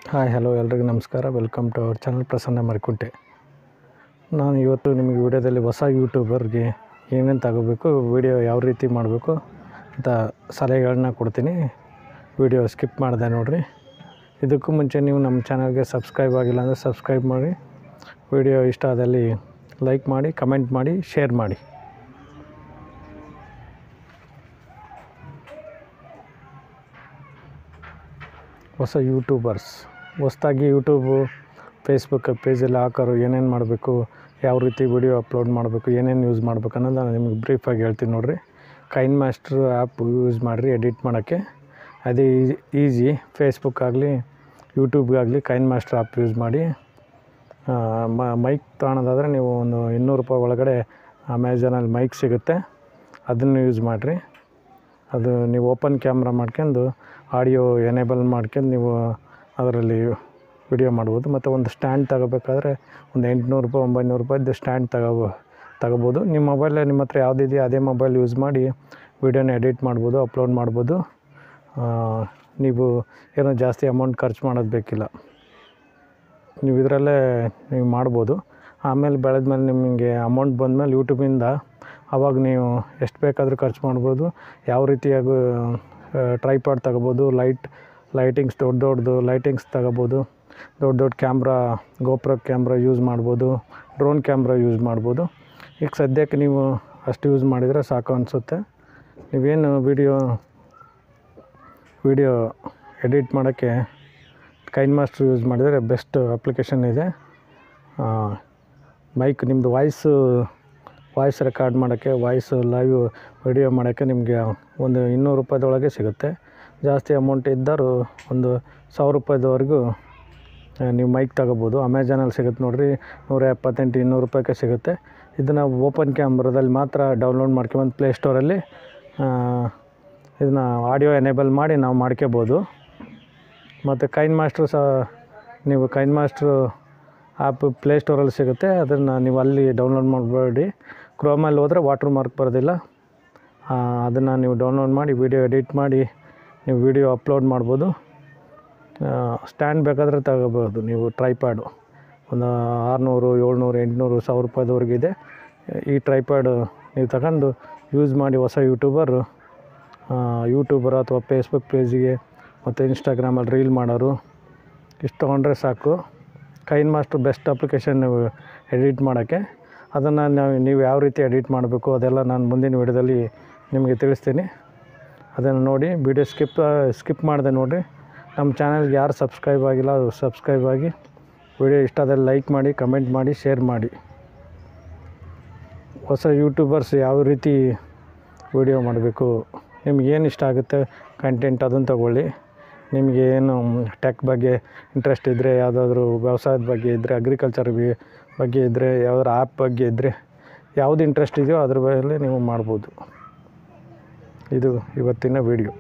Hi hello ಎಲ್ರಿಗೂ ನಮಸ್ಕಾರ. Welcome to our channel Prasanna Marikunte. ನಾನು ಇವತ್ತು ನಿಮಗೆ ವಿಡಿಯೋದಲ್ಲಿ ಹೊಸ ಯೂಟ್ಯೂಬರ್ಗೆ ಏನೇನು ತಗೋಬೇಕು, ವಿಡಿಯೋ ಯಾವ ರೀತಿ ಮಾಡಬೇಕು ಅಂತ ಸಲಹೆಗಳನ್ನ ಕೊಡ್ತೀನಿ. ವಿಡಿಯೋ ಸ್ಕಿಪ್ ಮಾಡಿದೆ ನೋಡಿರಿ. ಇದಕ್ಕೂ ಮುಂಚೆ ನೀವು ನಮ್ಮ ಚಾನಲ್ಗೆ ಸಬ್ಸ್ಕ್ರೈಬ್ ಆಗಿಲ್ಲ ಅಂದರೆ ಸಬ್ಸ್ಕ್ರೈಬ್ ಮಾಡಿ, ವಿಡಿಯೋ ಇಷ್ಟ ಆದಲ್ಲಿ ಲೈಕ್ ಮಾಡಿ, ಕಮೆಂಟ್ ಮಾಡಿ, ಶೇರ್ ಮಾಡಿ. ಹೊಸ ಯೂಟ್ಯೂಬರ್ಸ್ ಹೊಸದಾಗಿ ಯೂಟ್ಯೂಬು ಫೇಸ್ಬುಕ್ ಪೇಜಲ್ಲಿ ಹಾಕೋರು ಏನೇನು ಮಾಡಬೇಕು, ಯಾವ ರೀತಿ ವಿಡಿಯೋ ಅಪ್ಲೋಡ್ ಮಾಡಬೇಕು, ಏನೇನು ಯೂಸ್ ಮಾಡಬೇಕು ಅನ್ನೋದು ನಾನು ನಿಮಗೆ ಬ್ರೀಫಾಗಿ ಹೇಳ್ತೀನಿ ನೋಡಿರಿ. ಕೈನ್ ಮಾಸ್ಟ್ರು ಆ್ಯಪ್ ಯೂಸ್ ಮಾಡಿರಿ ಎಡಿಟ್ ಮಾಡೋಕ್ಕೆ. ಅದೇ ಈಸಿ. ಫೇಸ್ಬುಕ್ ಆಗಲಿ ಯೂಟ್ಯೂಬ್ಗಾಗಲಿ ಕೈನ್ ಮಾಸ್ಟ್ರ್ ಆ್ಯಪ್ ಯೂಸ್ ಮಾಡಿ. ಮೈಕ್ ತೊಗೊಳೋದಾದರೆ ನೀವು ಒಂದು $200 ಒಳಗಡೆ ಅಮೆಝಾನಲ್ಲಿ ಮೈಕ್ ಸಿಗುತ್ತೆ, ಅದನ್ನು ಯೂಸ್ ಮಾಡಿರಿ. ಅದು ನೀವು ಓಪನ್ ಕ್ಯಾಮ್ರಾ ಮಾಡ್ಕೊಂಡು ಆಡಿಯೋ ಎನೇಬಲ್ ಮಾಡ್ಕೊಂಡು ನೀವು ಅದರಲ್ಲಿ ವಿಡಿಯೋ ಮಾಡ್ಬೋದು. ಮತ್ತು ಒಂದು ಸ್ಟ್ಯಾಂಡ್ ತಗೋಬೇಕಾದ್ರೆ ಒಂದು $800 $900 ಸ್ಟ್ಯಾಂಡ್ ತಗೋಬೋದು. ನಿಮ್ಮ ಮೊಬೈಲೇ ನಿಮ್ಮ ಹತ್ರ ಯಾವುದಿದೆಯೋ ಅದೇ ಮೊಬೈಲ್ ಯೂಸ್ ಮಾಡಿ ವಿಡಿಯೋನ ಎಡಿಟ್ ಮಾಡ್ಬೋದು, ಅಪ್ಲೋಡ್ ಮಾಡ್ಬೋದು. ನೀವು ಏನೋ ಜಾಸ್ತಿ ಅಮೌಂಟ್ ಖರ್ಚು ಮಾಡೋದು ಬೇಕಿಲ್ಲ, ನೀವು ಇದರಲ್ಲೇ ನೀವು ಮಾಡ್ಬೋದು. ಆಮೇಲೆ ಬೆಳೆದ್ಮೇಲೆ ನಿಮಗೆ ಅಮೌಂಟ್ ಬಂದಮೇಲೆ ಯೂಟ್ಯೂಬಿಂದ ಆವಾಗ ನೀವು ಎಷ್ಟು ಬೇಕಾದರೂ ಖರ್ಚು ಮಾಡ್ಬೋದು. ಯಾವ ರೀತಿಯಾಗಿ ಟ್ರೈಪಾಡ್ ತಗೋಬೋದು, ಲೈಟಿಂಗ್ಸ್ ದೊಡ್ಡದು ಲೈಟಿಂಗ್ಸ್ ತಗೋಬೋದು, ದೊಡ್ಡ ಕ್ಯಾಮ್ರಾ ಗೋಪ್ರೋ ಕ್ಯಾಮ್ರಾ ಯೂಸ್ ಮಾಡ್ಬೋದು, ಡ್ರೋನ್ ಕ್ಯಾಮ್ರಾ ಯೂಸ್ ಮಾಡ್ಬೋದು. ಈಗ ಸದ್ಯಕ್ಕೆ ನೀವು ಅಷ್ಟು ಯೂಸ್ ಮಾಡಿದರೆ ಸಾಕು ಅನಿಸುತ್ತೆ. ನೀವೇನು ವಿಡಿಯೋ ಎಡಿಟ್ ಮಾಡೋಕ್ಕೆ ಕೈನ್ ಮಾಸ್ಟರ್ ಯೂಸ್ ಮಾಡಿದರೆ ಬೆಸ್ಟ್ ಅಪ್ಲಿಕೇಶನ್ ಇದೆ. ಮೈಕ್ ನಿಮ್ಮದು ವಾಯ್ಸ್ ರೆಕಾರ್ಡ್ ಮಾಡೋಕ್ಕೆ, ವಾಯ್ಸ್ ಲೈವ್ ವಿಡಿಯೋ ಮಾಡೋಕ್ಕೆ ನಿಮಗೆ ಒಂದು $200 ಸಿಗುತ್ತೆ. ಜಾಸ್ತಿ ಅಮೌಂಟ್ ಇದ್ದರೂ ಒಂದು $1000 ನೀವು ಮೈಕ್ ತಗೋಬೋದು. ಅಮೆಝಾನಲ್ಲಿ ಸಿಗುತ್ತೆ ನೋಡಿರಿ, $178-200 ಸಿಗುತ್ತೆ. ಇದನ್ನು ಓಪನ್ ಕ್ಯಾಮ್ರಾದಲ್ಲಿ ಮಾತ್ರ ಡೌನ್ಲೋಡ್ ಮಾಡ್ಕೊಂಬಂದು ಪ್ಲೇಸ್ಟೋರಲ್ಲಿ ಇದನ್ನು ಆಡಿಯೋ ಎನೇಬಲ್ ಮಾಡಿ ನಾವು ಮಾಡ್ಕೋಬೋದು. ಮತ್ತು ಕೈನ್ ಮಾಸ್ಟ್ರು ನೀವು ಕೈನ್ ಮಾಸ್ಟ್ರು ಆ್ಯಪ್ ಪ್ಲೇಸ್ಟೋರಲ್ಲಿ ಸಿಗುತ್ತೆ, ಅದನ್ನು ನೀವು ಅಲ್ಲಿ ಡೌನ್ಲೋಡ್ ಮಾಡಬೇಡಿ. ಕ್ರೋಮಲ್ಲಿ ಹೋದರೆ ವಾಟ್ರ್ ಮಾರ್ಕ್ ಬರೋದಿಲ್ಲ. ಅದನ್ನು ನೀವು ಡೌನ್ಲೋಡ್ ಮಾಡಿ ವಿಡಿಯೋ ಎಡಿಟ್ ಮಾಡಿ ನೀವು ವಿಡಿಯೋ ಅಪ್ಲೋಡ್ ಮಾಡ್ಬೋದು. ಸ್ಟ್ಯಾಂಡ್ ಬೇಕಾದರೆ ತಗೋಬೋದು ನೀವು. ಟ್ರೈಪಾಡು ಒಂದು $600 $700 $800 $1000 ಈ ಟ್ರೈಪಾಡು ನೀವು ತಗೊಂಡು ಯೂಸ್ ಮಾಡಿ. ಹೊಸ ಯೂಟ್ಯೂಬರ್ ಅಥವಾ ಫೇಸ್ಬುಕ್ ಪೇಜಿಗೆ ಮತ್ತು ಇನ್ಸ್ಟಾಗ್ರಾಮಲ್ಲಿ ರೀಲ್ ಮಾಡೋರು ಇಷ್ಟು ತೊಗೊಂಡ್ರೆ ಸಾಕು. ಕೈನ್ ಮಾಸ್ಟರ್ ಬೆಸ್ಟ್ ಅಪ್ಲಿಕೇಶನ್ ನೀವು ಎಡಿಟ್ ಮಾಡೋಕ್ಕೆ. ಅದನ್ನು ನೀವು ಯಾವ ರೀತಿ ಎಡಿಟ್ ಮಾಡಬೇಕು ಅದೆಲ್ಲ ನಾನು ಮುಂದಿನ ವಿಡಿಯೋದಲ್ಲಿ ನಿಮಗೆ ತಿಳಿಸ್ತೀನಿ. ಅದನ್ನು ನೋಡಿ. ವಿಡಿಯೋ ಸ್ಕಿಪ್ ಮಾಡಿದೆ ನೋಡಿರಿ. ನಮ್ಮ ಚಾನಲ್ಗೆ ಯಾರು ಸಬ್ಸ್ಕ್ರೈಬ್ ಆಗಿಲ್ಲ ಅದು ಸಬ್ಸ್ಕ್ರೈಬ್ ಆಗಿ, ವಿಡಿಯೋ ಇಷ್ಟ ಆದಲ್ಲಿ ಲೈಕ್ ಮಾಡಿ, ಕಮೆಂಟ್ ಮಾಡಿ, ಶೇರ್ ಮಾಡಿ. ಹೊಸ ಯೂಟ್ಯೂಬರ್ಸ್ ಯಾವ ರೀತಿ ವಿಡಿಯೋ ಮಾಡಬೇಕು, ನಿಮಗೇನು ಇಷ್ಟ ಆಗುತ್ತೆ ಕಂಟೆಂಟ್ ಅದನ್ನು ತಗೊಳ್ಳಿ. ನಿಮಗೆ ಏನು ಟೆಕ್ ಬಗ್ಗೆ ಇಂಟ್ರೆಸ್ಟ್ ಇದ್ದರೆ, ಯಾವುದಾದ್ರೂ ವ್ಯವಸಾಯದ ಬಗ್ಗೆ ಇದ್ದರೆ, ಅಗ್ರಿಕಲ್ಚರ್ ಬಗ್ಗೆ ಇದ್ದರೆ, ಯಾವುದಾದ್ರು ಆ್ಯಪ್ ಬಗ್ಗೆ ಇದ್ದರೆ, ಯಾವುದು ಇಂಟ್ರೆಸ್ಟ್ ಇದೆಯೋ ಅದ್ರ ಮೇಲೆ ನೀವು ಮಾಡ್ಬೋದು. ಇದು ಇವತ್ತಿನ ವಿಡಿಯೋ.